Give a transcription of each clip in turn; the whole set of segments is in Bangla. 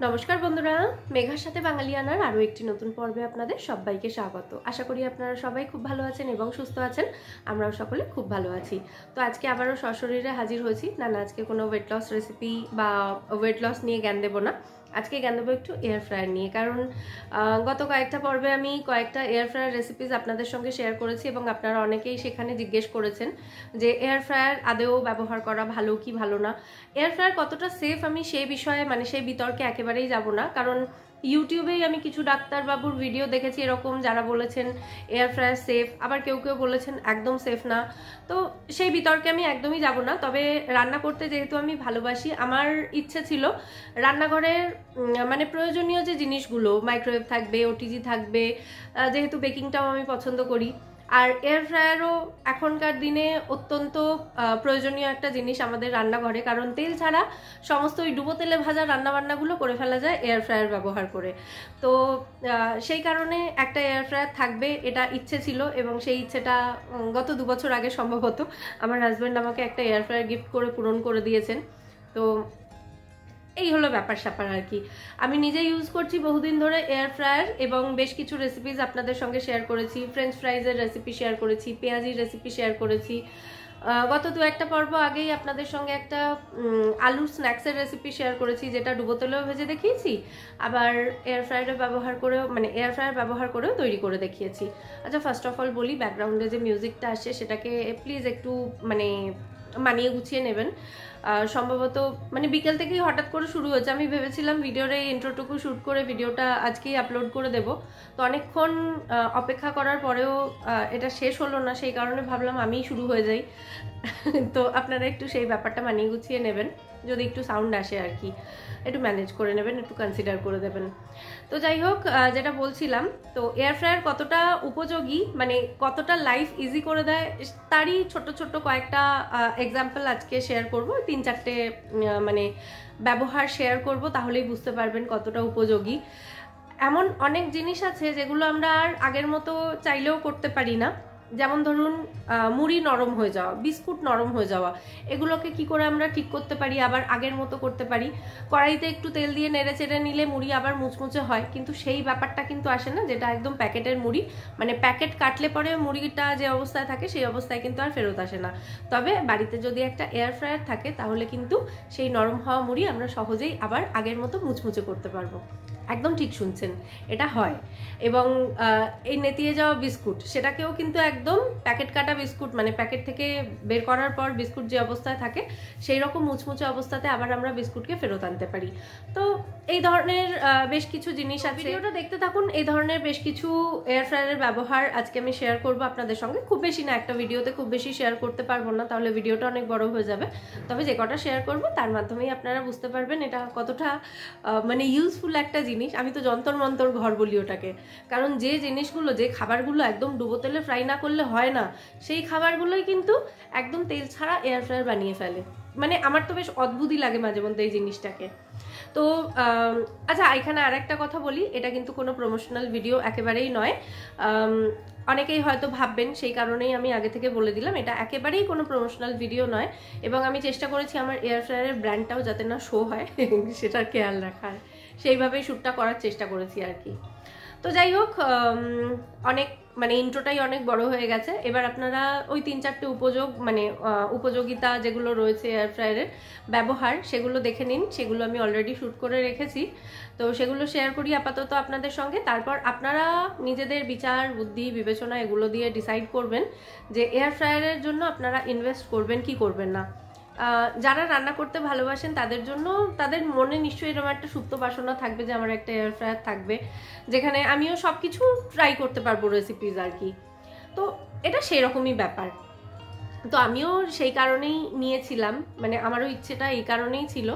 নমস্কার বন্ধুরা, মেঘার সাথে বাঙালিয়ানার আরও একটি নতুন পর্বে আপনাদের সবাইকে স্বাগত। আশা করি আপনারা সবাই খুব ভালো আছেন এবং সুস্থ আছেন। আমরাও সকলে খুব ভালো আছি। তো আজকে আবারও সশরীরে হাজির হয়েছি। না আজকে কোনো ওয়েট লস রেসিপি বা ওয়েট লস নিয়ে জ্ঞান দেবো না, আজকে জ্ঞান দেবো একটু এয়ার ফ্রায়ার নিয়ে। কারণ গত কয়েকটা পর্বে আমি কয়েকটা এয়ার ফ্রায়ার রেসিপিস আপনাদের সঙ্গে শেয়ার করেছি এবং আপনারা অনেকেই সেখানে জিজ্ঞেস করেছেন যে এয়ার ফ্রায়ার আদৌ ব্যবহার করা ভালো কি ভালো না, এয়ার ফ্রায়ার কতটা সেফ। আমি সেই বিষয়ে সেই বিতর্কে একেবারেই যাব না, কারণ ইউটিউবেই আমি কিছু ডাক্তারবাবুর ভিডিও দেখেছি এরকম, যারা বলেছেন এয়ার ফ্রায়ার সেফ, আবার কেউ কেউ বলেছেন একদম সেফ না। তো সেই বিতর্কে আমি একদমই যাব না। তবে রান্না করতে যেহেতু আমি ভালোবাসি, আমার ইচ্ছে ছিল রান্নাঘরের প্রয়োজনীয় যে জিনিসগুলো, মাইক্রোওয়েভ থাকবে, ওটিজি থাকবে, যেহেতু বেকিংটাও আমি পছন্দ করি, আর এয়ার ফ্রায়ারও এখনকার দিনে অত্যন্ত প্রয়োজনীয় একটা জিনিস আমাদের রান্নাঘরে। কারণ তেল ছাড়া সমস্ত ওই ডুবো তেলে ভাজা রান্নাবান্নাগুলো করে ফেলা যায় এয়ার ফ্রায়ার ব্যবহার করে। তো সেই কারণে একটা এয়ার ফ্রায়ার থাকবে, এটা ইচ্ছে ছিল। এবং সেই ইচ্ছেটা গত 2 বছর আগে সম্ভবত আমার হাজব্যান্ড আমাকে একটা এয়ার ফ্রায়ার গিফট করে পূরণ করে দিয়েছেন। তো এই হলো ব্যাপার স্যাপার আর কি। আমি নিজে ইউজ করছি বহুদিন ধরে এয়ার ফ্রায়ার, এবং বেশ কিছু রেসিপিস আপনাদের সঙ্গে শেয়ার করেছি। ফ্রেঞ্চ ফ্রাইজের রেসিপি শেয়ার করেছি, পেঁয়াজির রেসিপি শেয়ার করেছি। গত 2-1 পর্ব আগেই আপনাদের সঙ্গে একটা আলুর স্ন্যাক্সের রেসিপি শেয়ার করেছি, যেটা ডুবো তেলেও ভেজে দেখিয়েছি, আবার এয়ার ফ্রায়ার ব্যবহার করেও এয়ার ফ্রায়ার ব্যবহার করেও তৈরি করে দেখিয়েছি। আচ্ছা, ফার্স্ট অফ অল বলি, ব্যাকগ্রাউন্ডে যে মিউজিকটা আসছে সেটাকে প্লিজ একটু মানিয়ে গুছিয়ে নেবেন। সম্ভবত বিকেল থেকেই হঠাৎ করে শুরু হয়েছে। আমি ভেবেছিলাম ভিডিওর এই ইন্ট্রোটুকু শ্যুট করে ভিডিওটা আজকেই আপলোড করে দেব। তো অনেকক্ষণ অপেক্ষা করার পরেও এটা শেষ হলো না, সেই কারণে ভাবলাম আমিই শুরু হয়ে যাই। তো আপনারা একটু সেই ব্যাপারটা মানিয়ে গুছিয়ে নেবেন, যদি একটু সাউন্ড আসে আর কি, একটু ম্যানেজ করে নেবেন, একটু কনসিডার করে দেবেন। তো যাই হোক, যেটা বলছিলাম, তো এয়ার ফ্রায়ার কতটা উপযোগী, কতটা লাইফ ইজি করে দেয়, তারই ছোট ছোট কয়েকটা এক্সাম্পল আজকে শেয়ার করব। 3-4টে ব্যবহার শেয়ার করব, তাহলেই বুঝতে পারবেন কতটা উপযোগী। এমন অনেক জিনিস আছে যেগুলো আমরা আর আগের মতো চাইলেও করতে পারি না। যেমন ধরুন মুড়ি নরম হয়ে যাওয়া, বিস্কুট নরম হয়ে যাওয়া, এগুলোকে কি করে আমরা ঠিক করতে পারি, আবার আগের মতো করতে পারি। কড়াইতে একটু তেল দিয়ে নেড়ে চেড়ে নিলে মুড়ি আবার মুচমুচে হয়, কিন্তু সেই ব্যাপারটা কিন্তু আসে না যেটা একদম প্যাকেটের মুড়ি। প্যাকেট কাটলে পরে মুড়িটা যে অবস্থায় থাকে সেই অবস্থায় কিন্তু আর ফেরত আসে না। তবে বাড়িতে যদি একটা এয়ার ফ্রায়ার থাকে তাহলে কিন্তু সেই নরম হওয়া মুড়ি আমরা সহজেই আবার আগের মতো মুচমুচে করতে পারবো। একদম ঠিক শুনছেন, এটা হয়। এবং এই নেতিয়ে যাওয়া বিস্কুট, সেটাকেও কিন্তু একদম প্যাকেট কাটা বিস্কুট, প্যাকেট থেকে বের করার পর বিস্কুট যে অবস্থায় থাকে সেই রকম মুচমুচে অবস্থাতে আবার আমরা বিস্কুটকে ফেরত আনতে পারি। তো এই ধরনের বেশ কিছু জিনিস আছে, ভিডিওটা দেখতে থাকুন। এই ধরনের বেশ কিছু এয়ার ফ্রায়ারের ব্যবহার আজকে আমি শেয়ার করব আপনাদের সঙ্গে। খুব বেশি না, একটা ভিডিওতে খুব বেশি শেয়ার করতে পারবো না, তাহলে ভিডিওটা অনেক বড় হয়ে যাবে। তবে যে কটা শেয়ার করব তার মাধ্যমেই আপনারা বুঝতে পারবেন এটা কতটা ইউজফুল একটা জিনিস। আমি তো যন্তর মন্তর ঘর বলি ওটাকে, কারণ যে জিনিসগুলো, যে খাবারগুলো একদম ডুবো তেলে ফ্রাই না করলে হয় না, সেই খাবারগুলোই কিন্তু একদম তেল ছাড়া এয়ার ফ্রায়ার বানিয়ে ফেলে। আমার তো বেশ অদ্ভুতই লাগে মাঝে মধ্যে এই জিনিসটাকে। তো আচ্ছা, এখানে আর একটা কথা বলি, এটা কিন্তু কোনো প্রমোশনাল ভিডিও একেবারেই নয়। অনেকেই হয়তো ভাববেন, সেই কারণেই আমি আগে থেকে বলে দিলাম, এটা একেবারেই কোনো প্রমোশনাল ভিডিও নয়। এবং আমি চেষ্টা করেছি আমার এয়ার ফ্রায়ারের ব্র্যান্ডটাও যাতে না শো হয় সেটার খেয়াল রাখার, সেইভাবেই শ্যুটটা করার চেষ্টা করেছি আর কি। তো যাই হোক, অনেক ইন্ট্রোটাই অনেক বড় হয়ে গেছে। এবার আপনারা ওই 3-4টে উপযোগিতা যেগুলো রয়েছে এয়ার ফ্রায়ারের ব্যবহার, সেগুলো দেখে নিন। সেগুলো আমি অলরেডি শ্যুট করে রেখেছি, তো সেগুলো শেয়ার করি আপাতত আপনাদের সঙ্গে। তারপর আপনারা নিজেদের বিচার বুদ্ধি বিবেচনা এগুলো দিয়ে ডিসাইড করবেন যে এয়ার ফ্রায়ারের জন্য আপনারা ইনভেস্ট করবেন কি করবেন না। যারা রান্না করতে ভালোবাসেন তাদের জন্য, তাদের মনে নিশ্চয়ই এরকম একটা সুপ্ত বাসনা থাকবে যে আমার একটা এয়ার ফ্রায়ার থাকবে, যেখানে আমিও সব কিছু ট্রাই করতে পারবো রেসিপিস আর কি। তো এটা সেই রকমই ব্যাপার। তো আমিও সেই কারণেই নিয়েছিলাম, আমারও ইচ্ছেটা এই কারণেই ছিল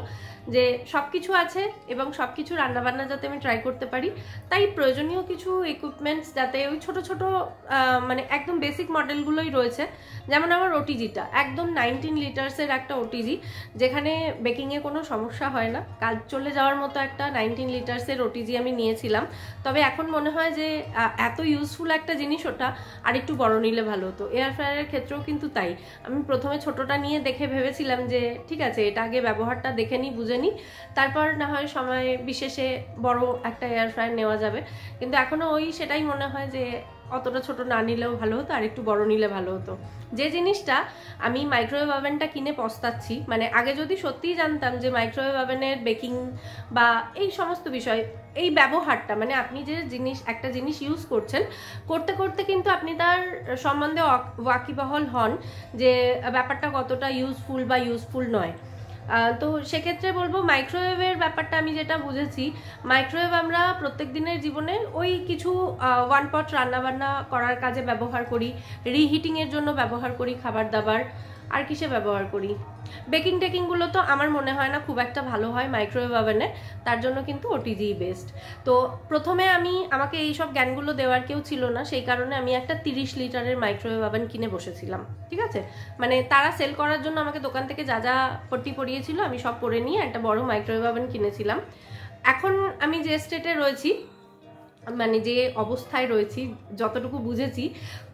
যে সব কিছু আছে এবং সব কিছু রান্নাবান্না যাতে আমি ট্রাই করতে পারি। তাই প্রয়োজনীয় কিছু ইকুইপমেন্টস যাতে ওই ছোট ছোট একদম বেসিক মডেলগুলোই রয়েছে। যেমন আমার ওটিজিটা একদম 19 লিটার্সের একটা ওটিজি, যেখানে বেকিংয়ে কোনো সমস্যা হয় না, কাজ চলে যাওয়ার মতো একটা 19 লিটার্সের ওটিজি আমি নিয়েছিলাম। তবে এখন মনে হয় যে এত ইউজফুল একটা জিনিস ওটা আর একটু বড় নিলে ভালো হতো। এয়ার ফ্রায়ারের ক্ষেত্রেও কিন্তু তাই। আমি প্রথমে ছোটটা নিয়ে দেখে ভেবেছিলাম যে ঠিক আছে, এটা আগে ব্যবহারটা দেখে নিই, বুঝে তুলে নিই, তারপর না হয় সময় বিশেষে বড় একটা এয়ার ফ্রায়ার নেওয়া যাবে। কিন্তু এখনও সেটাই মনে হয় যে অতটা ছোট না নিলেও ভালো হতো, আর একটু বড় নিলে ভালো হতো। যে জিনিসটা আমি মাইক্রোওয়েভ ওভেনটা কিনে পস্তাচ্ছি, মানে আগে যদি সত্যিই জানতাম যে মাইক্রোওয়েভ ওভেনের বেকিং বা এই সমস্ত বিষয়, এই ব্যবহারটা, মানে আপনি যে একটা জিনিস ইউজ করছেন, করতে করতে কিন্তু আপনি তার সম্বন্ধে ওয়াকিবহাল হন যে ব্যাপারটা কতটা ইউজফুল বা ইউজফুল নয়। তো সেক্ষেত্রে বলবো মাইক্রোওয়েভের ব্যাপারটা আমি যেটা বুঝেছি, মাইক্রোওয়েভ আমরা প্রত্যেক দিনের জীবনে ওই কিছু ওয়ান পট রান্নাবান্না করার কাজে ব্যবহার করি, রিহিটিংয়ের জন্য ব্যবহার করি খাবার দাবার, আর কিসে ব্যবহার করি, বেকিং টেকিংগুলো তো আমার মনে হয় না খুব একটা ভালো হয় মাইক্রোওয়েভ ওভেনে, তার জন্য কিন্তু ওটিজি বেস্ট। তো প্রথমে আমাকে এই সব জ্ঞানগুলো দেওয়ার কেউ ছিল না, সেই কারণে আমি একটা 30 লিটারের মাইক্রোওয়েভ ওভেন কিনে বসেছিলাম, ঠিক আছে। মানে তারা সেল করার জন্য আমাকে দোকান থেকে যা যা পট্টি পরিয়েছিল আমি সব পরে নিয়ে একটা বড় মাইক্রোওয়েভ ওভেন কিনেছিলাম। এখন আমি যে স্টেটে রয়েছি, মানে যে অবস্থায় রয়েছি, যতটুকু বুঝেছি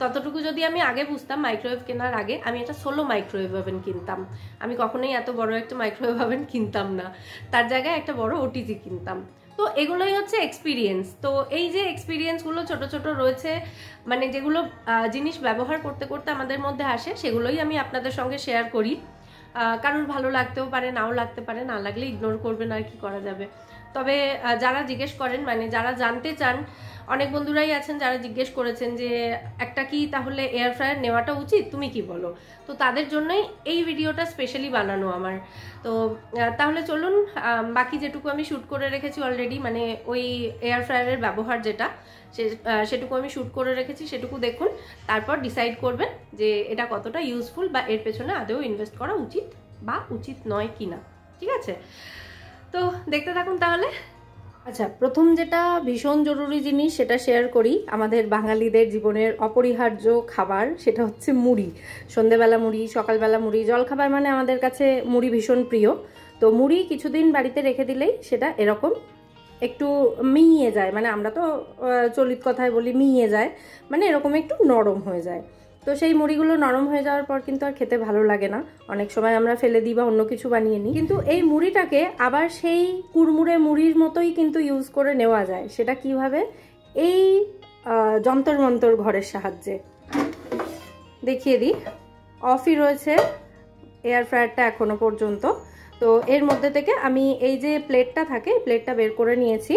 ততটুকু যদি আমি আগে বুঝতাম মাইক্রোওয়েভ কেনার আগে, আমি একটা সোলো মাইক্রোওয়েভ ওভেন কিনতাম। আমি কখনোই এত বড় একটা মাইক্রোওয়েভ ওভেন কিনতাম না, তার জায়গায় একটা বড় ওটিজি কিনতাম। তো এগুলোই হচ্ছে এক্সপিরিয়েন্স। তো এই যে এক্সপিরিয়েন্সগুলো ছোট ছোট রয়েছে, মানে যেগুলো জিনিস ব্যবহার করতে করতে আমাদের মধ্যে আসে, সেগুলোই আমি আপনাদের সঙ্গে শেয়ার করি। কারোর ভালো লাগতেও পারে, নাও লাগতে পারে, না লাগলে ইগনোর করবেন, আর কি করা যাবে। তবে যারা জিজ্ঞেস করেন, মানে যারা জানতে চান, অনেক বন্ধুরাই আছেন যারা জিজ্ঞেস করেছেন যে একটা কি তাহলে এয়ার ফ্রায়ার নেওয়াটা উচিত, তুমি কি বলো। তো তাদের জন্যই এই ভিডিওটা স্পেশালি বানানো আমার। তো তাহলে চলুন, বাকি যেটুকু আমি শ্যুট করে রেখেছি অলরেডি, মানে ওই এয়ার ফ্রায়ারের ব্যবহার যেটা, সেটুকু আমি শ্যুট করে রেখেছি, সেটুকু দেখুন। তারপর ডিসাইড করবেন যে এটা কতটা ইউজফুল বা এর পেছনে আদৌ ইনভেস্ট করা উচিত বা উচিত নয় কিনা, ঠিক আছে। তো দেখতে থাকুন তাহলে। আচ্ছা, প্রথম যেটা ভীষণ জরুরি জিনিস সেটা শেয়ার করি, আমাদের বাঙালিদের জীবনের অপরিহার্য খাবার, সেটা হচ্ছে মুড়ি। সন্ধেবেলা মুড়ি, সকালবেলা মুড়ি, জলখাবার মানে আমাদের কাছে মুড়ি ভীষণ প্রিয়। তো মুড়ি কিছুদিন বাড়িতে রেখে দিলেই সেটা এরকম একটু মিইয়ে যায়, মানে আমরা তো চলিত কথায় বলি মিইয়ে যায়, মানে এরকম একটু নরম হয়ে যায়। তো সেই মুড়িগুলো নরম হয়ে যাওয়ার পর কিন্তু আর খেতে ভালো লাগে না, অনেক সময় আমরা ফেলে দিই বা অন্য কিছু বানিয়ে নিই। কিন্তু এই মুড়িটাকে আবার সেই কুড়মুড়ে মুড়ির মতোই কিন্তু ইউজ করে নেওয়া যায়। সেটা কিভাবে? এই যন্তর মন্তর ঘরের সাহায্যে দেখিয়ে দিই। অফই রয়েছে এয়ার ফ্রায়ারটা এখনো পর্যন্ত। তো এর মধ্যে থেকে আমি এই যে প্লেটটা থাকে, এই প্লেটটা বের করে নিয়েছি,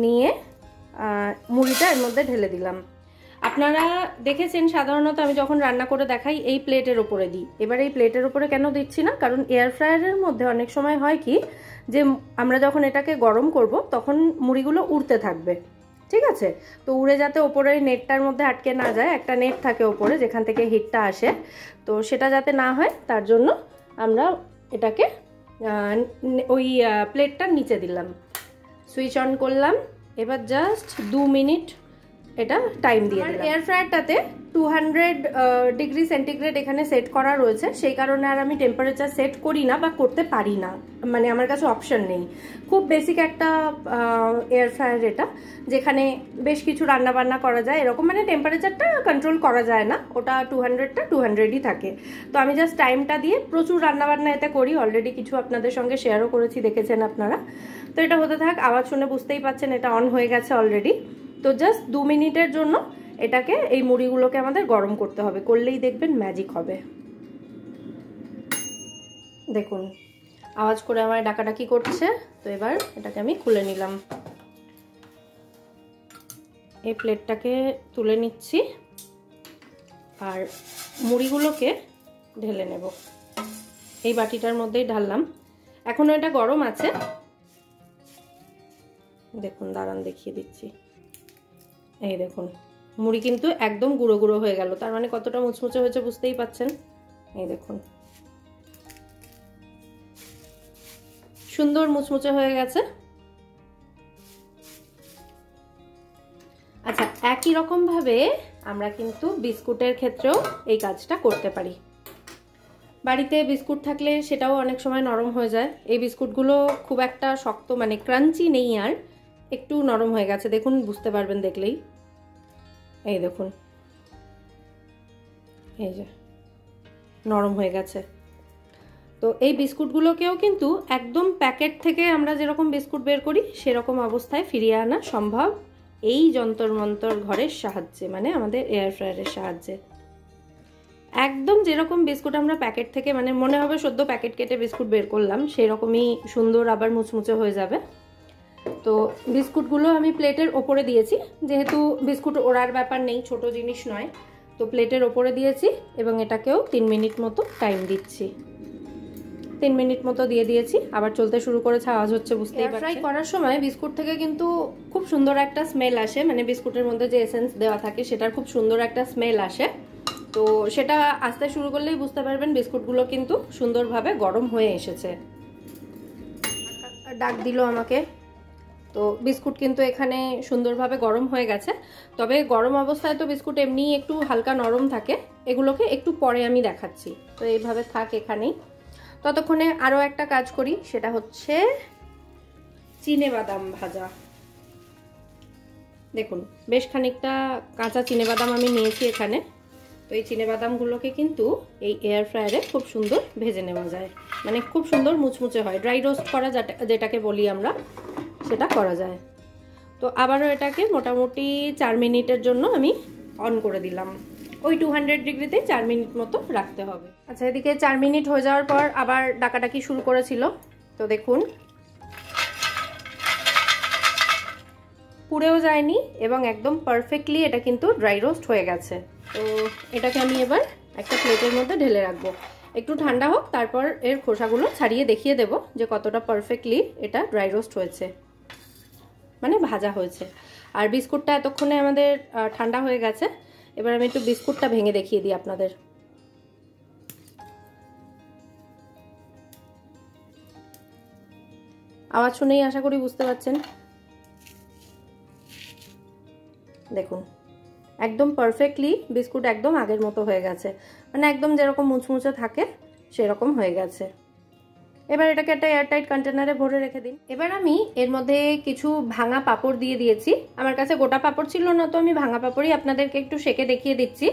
নিয়ে মুড়িটা এর মধ্যে ঢেলে দিলাম। আপনারা দেখেছেন সাধারণত আমি যখন রান্না করে দেখাই এই প্লেটের ওপরে দিই। এবার এই প্লেটের ওপরে কেন দিচ্ছি না, কারণ এয়ার ফ্রায়ারের মধ্যে অনেক সময় হয় কি যে আমরা যখন এটাকে গরম করব তখন মুড়িগুলো উড়তে থাকবে, ঠিক আছে। তো উড়ে যাতে ওপরে নেটটার মধ্যে আটকে না যায়, একটা নেট থাকে ওপরে যেখান থেকে হিটটা আসে, তো সেটা যাতে না হয় তার জন্য আমরা এটাকে ওই প্লেটটার নিচে দিলাম, সুইচ অন করলাম। এবার জাস্ট 2 মিনিট এটা টাইম দিয়ে দিলাম। এয়ার ফ্রায়ারটাতে 200 ডিগ্রি সেন্টিগ্রেড এখানে সেট করা রয়েছে, সেই কারণে আর আমি টেম্পারেচার সেট করি না বা করতে পারি না, মানে আমার কাছে অপশন নেই। খুব বেসিক একটা এয়ার ফ্রায়ার এটা, যেখানে বেশ কিছু রান্নাবান্না করা যায় এরকম, মানে টেম্পারেচারটা কন্ট্রোল করা যায় না, ওটা 200টা 200ই থাকে। তো আমি জাস্ট টাইমটা দিয়ে প্রচুর রান্নাবান্না এতে করি, অলরেডি কিছু আপনাদের সঙ্গে শেয়ারও করেছি, দেখেছেন আপনারা। তো এটা হতে থাক, আওয়াজ শুনে বুঝতেই পাচ্ছেন এটা অন হয়ে গেছে অলরেডি। তো জাস্ট 2 মিনিটের জন্য এটাকে, এই মুড়িগুলোকে আমাদের গরম করতে হবে, করলেই দেখবেন ম্যাজিক হবে। দেখুন আওয়াজ করে আমার ডাকাডাকি করছে। তো এবার এটাকে আমি খুলে নিলাম, এই প্লেটটাকে তুলে নিচ্ছি আর মুড়িগুলোকে ঢেলে নেব। এই বাটিটার মধ্যেই ঢাললাম, এখনো এটা গরম আছে। দেখুন, দাঁড়ান দেখিয়ে দিচ্ছি। এই দেখুন মুড়ি কিন্তু একদম গুঁড়ো গুঁড়ো হয়ে গেল, তার মানে কতটা মুচমুচে হয়েছে বুঝতেই পাচ্ছেন। এই দেখুন সুন্দর মুচমুচে হয়ে গেছে। আচ্ছা, একই রকম ভাবে আমরা কিন্তু বিস্কুটের ক্ষেত্রেও এই কাজটা করতে পারি। বাড়িতে বিস্কুট থাকলে সেটাও অনেক সময় নরম হয়ে যায়। এই বিস্কুটগুলো খুব একটা শক্ত, মানে ক্রাঞ্চি নেই, আর একটু নরম হয়ে গেছে, দেখুন বুঝতে পারবেন দেখলেই। এই দেখুন, এই যে নরম হয়ে গেছে। তো এই বিস্কুটগুলোকেও কিন্তু একদম প্যাকেট থেকে আমরা যেরকম বিস্কুট বের করি সেরকম অবস্থায় ফিরিয়ে আনা সম্ভব এই যন্তর মন্তর ঘরের সাহায্যে, মানে আমাদের এয়ার ফ্রায়ারের সাহায্যে। একদম যেরকম বিস্কুট আমরা প্যাকেট থেকে, মানে মনে হবে সদ্য প্যাকেট কেটে বিস্কুট বের করলাম, সেরকমই সুন্দর আবার মুচমুচে হয়ে যাবে। তো বিস্কুটগুলো আমি প্লেটের ওপরে দিয়েছি, যেহেতু বিস্কুট ওড়ার ব্যাপার নেই, ছোট জিনিস নয়, তো প্লেটের ওপরে দিয়েছি এবং এটাকেও 3 মিনিট মতো টাইম দিচ্ছি। 3 মিনিট মতো দিয়ে দিয়েছি, আবার চলতে শুরু করেছে, আওয়াজ হচ্ছে বুঝতেই পারছেন। ফ্রাই করার সময় বিস্কুট থেকে কিন্তু খুব সুন্দর একটা স্মেল আসে, মানে বিস্কুটের মধ্যে যে এসেন্স দেওয়া থাকে সেটার খুব সুন্দর একটা স্মেল আসে। তো সেটা আসতে শুরু করলেই বুঝতে পারবেন বিস্কুটগুলো কিন্তু সুন্দরভাবে গরম হয়ে এসেছে। ডাক দিল আমাকে, তো বিস্কুট কিন্তু এখানে সুন্দরভাবে গরম হয়ে গেছে। তবে গরম অবস্থায় তো বিস্কুট এমনি একটু হালকা নরম থাকে, এগুলোকে একটু পরে আমি দেখাচ্ছি। তো এইভাবে থাক এখানেই, ততক্ষণে আরও একটা কাজ করি, সেটা হচ্ছে চিনেবাদাম ভাজা। দেখুন বেশ খানিকটা কাঁচা চিনেবাদাম আমি নিয়েছি এখানে। তো এই চিনেবাদামগুলোকে কিন্তু এই এয়ার ফ্রায়ারে খুব সুন্দর ভেজে নেওয়া যায়, মানে খুব সুন্দর মুচমুচে হয়, ড্রাই রোস্ট করা যেটাকে বলি আমরা, সেটা করা যায়। তো আবারও এটাকে মোটামুটি 4 মিনিটের জন্য আমি অন করে দিলাম। ওই 200 ডিগ্রিতে 4 মিনিট মতো রাখতে হবে। আচ্ছা, এদিকে 4 মিনিট হয়ে যাওয়ার পর আবার ডাকাডাকি শুরু করেছিল। তো দেখুন পুড়েও যায়নি এবং একদম পারফেক্টলি এটা কিন্তু ড্রাই রোস্ট হয়ে গেছে। তো এটাকে আমি এবার একটা প্লেটের মধ্যে ঢেলে রাখবো, একটু ঠান্ডা হোক, তারপর এর খোসাগুলো ছাড়িয়ে দেখিয়ে দেব যে কতটা পারফেক্টলি এটা ড্রাই রোস্ট হয়েছে, মানে ভাজা হয়েছে। আর বিস্কুটটা এতক্ষণে আমাদের ঠান্ডা হয়ে গেছে। এবার আমি একটু বিস্কুটটা ভেঙে দেখিয়ে দিই আপনাদের। আওয়াজ শুনেই আশা করি বুঝতে পারছেন। দেখুন একদম পারফেক্টলি বিস্কুট একদম আগের মতো হয়ে গেছে, মানে একদম যেরকম মুচমুচে থাকে সেরকম হয়ে গেছে। এবার এটাকে একটা এয়ারটাইট কন্টেনারে ভরে রেখে দিন। এবার আমি এর মধ্যে কিছু ভাঙা পাঁপড় দিয়ে দিয়েছি। আমার কাছে গোটা পাঁপড় ছিল না, তো আমি ভাঙা পাঁপড়ই আপনাদেরকে একটু সেঁকে দেখিয়ে দিচ্ছি।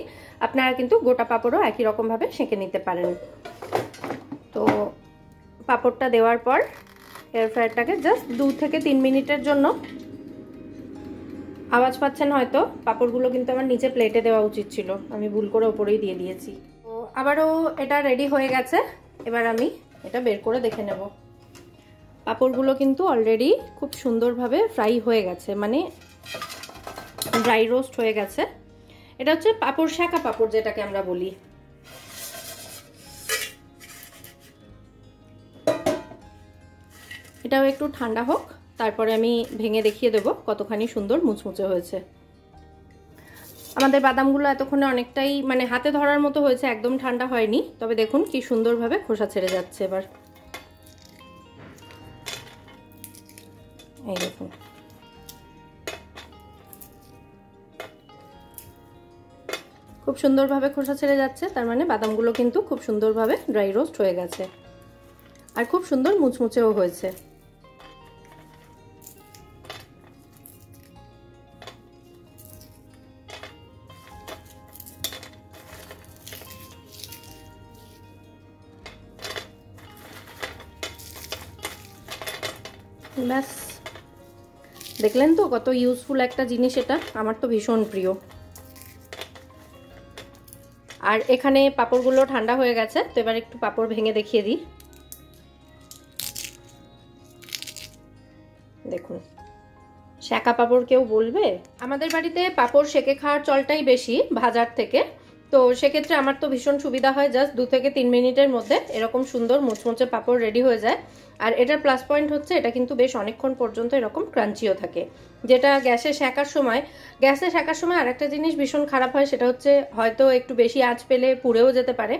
আপনারা কিন্তু গোটা পাঁপড়ও একই রকমভাবে সেঁকে নিতে পারেন। তো পাঁপড়টা দেওয়ার পর এয়ার ফ্রায়ারটাকে জাস্ট 2 থেকে 3 মিনিটের জন্য, আওয়াজ পাচ্ছেন হয়তো, পাঁপড়গুলো কিন্তু আমার নিচে প্লেটে দেওয়া উচিত ছিল, আমি ভুল করে ওপরেই দিয়ে দিয়েছি। তো আবারও এটা রেডি হয়ে গেছে। এবার আমি এটা বের করে দেখে নেব। পাঁপড়গুলো কিন্তু অলরেডি খুব সুন্দরভাবে ফ্রাই হয়ে গেছে, মানে ড্রাই রোস্ট হয়ে গেছে। এটা হচ্ছে পাঁপড় শাঁকা পাঁপড় যেটাকে আমরা বলি। এটাও একটু ঠান্ডা হোক, তারপরে আমি ভেঙে দেখিয়ে দেবো কতখানি সুন্দর মুচমুচে হয়েছে। আমাদের বাদামগুলো এতক্ষণে অনেকটাই মানে হাতে ধরার মতো হয়েছে, একদম ঠান্ডা হয়নি। তবে দেখুন কি সুন্দরভাবে খোসা ছেড়ে যাচ্ছে। এবার এই দেখুন, খুব সুন্দরভাবে খোসা ছেড়ে যাচ্ছে, তার মানে বাদামগুলো কিন্তু খুব সুন্দরভাবে ড্রাই রোস্ট হয়ে গেছে আর খুব সুন্দর মুচমুচেও হয়েছে। ব্যাস, দেখলেন তো কত ইউজফুল একটা জিনিস এটা, আমার তো ভীষণ প্রিয়। আর এখানে পাঁপড়গুলো ঠান্ডা হয়ে গেছে, তো এবার একটু পাঁপড় ভেঙে দেখিয়ে দিই। দেখুন শাঁকা পাঁপড় কেউ বলবে? আমাদের বাড়িতে পাঁপড় সেকে খাওয়ার চলটাই বেশি ভাজার থেকে, তো সেক্ষেত্রে আমার তো ভীষণ সুবিধা হয়। জাস্ট 2 থেকে 3 মিনিটের মধ্যে এরকম সুন্দর মুচমুচে পাঁপড় রেডি হয়ে যায়। আর এটার প্লাস পয়েন্ট হচ্ছে এটা কিন্তু বেশ অনেকক্ষণ পর্যন্ত এরকম ক্রাঞ্চিও থাকে, যেটা গ্যাসে সেঁকার সময় আরেকটা জিনিস ভীষণ খারাপ হয়, সেটা হচ্ছে হয়তো একটু বেশি আঁচ পেলে পুড়েও যেতে পারে।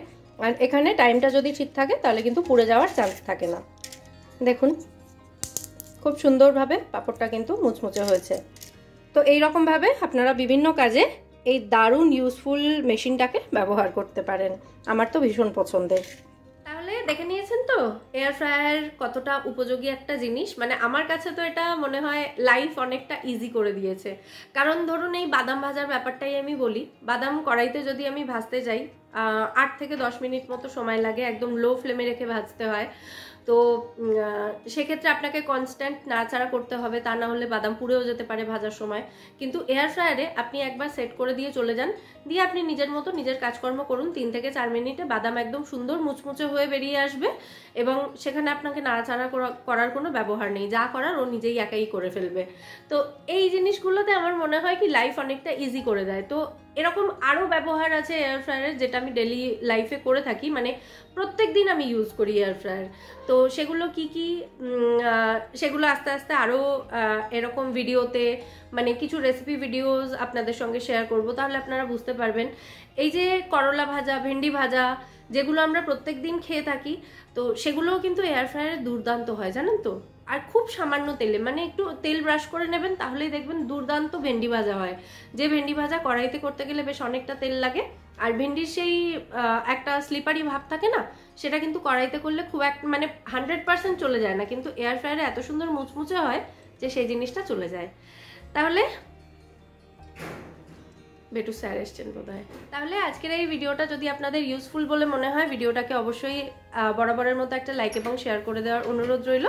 আর এখানে টাইমটা যদি ঠিক থাকে তাহলে কিন্তু পুড়ে যাওয়ার চান্স থাকে না। দেখুন খুব সুন্দরভাবে পাঁপড়টা কিন্তু মুচমুচে হয়েছে। তো এইরকমভাবে আপনারা বিভিন্ন কাজে এই দারুণ ইউজফুল মেশিনটাকে ব্যবহার করতে পারেন। আমার তো ভীষণ পছন্দের। তাহলে তাহলে দেখে নিয়েছেন তো এয়ার ফ্রায়ার কতটা উপযোগী একটা জিনিস। মানে আমার কাছে তো এটা মনে হয় লাইফ অনেকটা ইজি করে দিয়েছে। কারণ ধরুন এই বাদাম ভাজার ব্যাপারটাই আমি বলি, বাদাম কড়াইতে যদি আমি ভাজতে যাই 8 থেকে 10 মিনিট মতো সময় লাগে, একদম লো ফ্লেমে রেখে ভাজতে হয়। তো সেক্ষেত্রে আপনাকে কনস্ট্যান্ট নাড়াচাড়া করতে হবে, তা না হলে বাদাম পুড়েও যেতে পারে ভাজার সময়। কিন্তু এয়ার ফ্রায়ারে আপনি একবার সেট করে দিয়ে চলে যান, দিয়ে আপনি নিজের মতো নিজের কাজকর্ম করুন, 3 থেকে 4 মিনিটে বাদাম একদম সুন্দর মুচমুচে হয়ে বেরিয়ে আসবে এবং সেখানে আপনাকে নাড়াচাড়া করার কোনো ব্যবহার নেই, যা করার ও নিজেই একাই করে ফেলবে। তো এই জিনিসগুলোতে আমার মনে হয় কি লাইফ অনেকটা ইজি করে দেয়। তো এরকম আরও ব্যবহার আছে এয়ার ফ্রায়ারের, যেটা আমি ডেলি লাইফে করে থাকি, মানে প্রত্যেক দিন আমি ইউজ করি এয়ার ফ্রায়ার। তো সেগুলো কি কি সেগুলো আস্তে আস্তে আরও এরকম ভিডিওতে, মানে কিছু রেসিপি ভিডিওস আপনাদের সঙ্গে শেয়ার করব, তাহলে আপনারা বুঝতে পারবেন। এই যে করলা ভাজা, ভেন্ডি ভাজা, যেগুলো আমরা প্রত্যেক দিন খেয়ে থাকি, তো সেগুলোও কিন্তু এয়ার ফ্রায়ারে দুর্দান্ত হয়, জানেন তো। আর খুব সামান্য তেলে, মানে একটু তেল ব্রাশ করে নেবেন, তাহলেই দেখবেন দুর্দান্ত ভেন্ডি ভাজা হয়। যে ভেন্ডি ভাজা কড়াইতে করতে গেলে বেশ অনেকটা তেল লাগে, আর ভেন্ডির সেই একটা স্লিপারি ভাব থাকে না, সেটা কিন্তু কড়াইতে করলে খুব মানে 100% চলে যায় না, কিন্তু এয়ার ফ্রায়ারে এত সুন্দর মুচমুচে হয় যে সেই জিনিসটা চলে যায়। তাহলে বেটু স্যার এসছেন বোধহয়। তাহলে আজকের এই ভিডিওটা যদি আপনাদের ইউজফুল বলে মনে হয়, ভিডিওটাকে অবশ্যই বরাবরের মতো একটা লাইক এবং শেয়ার করে দেওয়ার অনুরোধ রইল।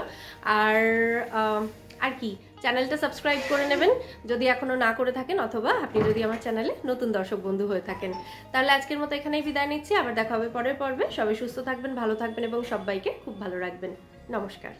আর কি, চ্যানেলটা সাবস্ক্রাইব করে নেবেন যদি এখনও না করে থাকেন, অথবা আপনি যদি আমার চ্যানেলে নতুন দর্শক বন্ধু হয়ে থাকেন। তাহলে আজকের মতো এখানেই বিদায় নিচ্ছি, আবার দেখা হবে পরের পর্বে। সবাই সুস্থ থাকবেন, ভালো থাকবেন এবং সবাইকে খুব ভালো রাখবেন। নমস্কার।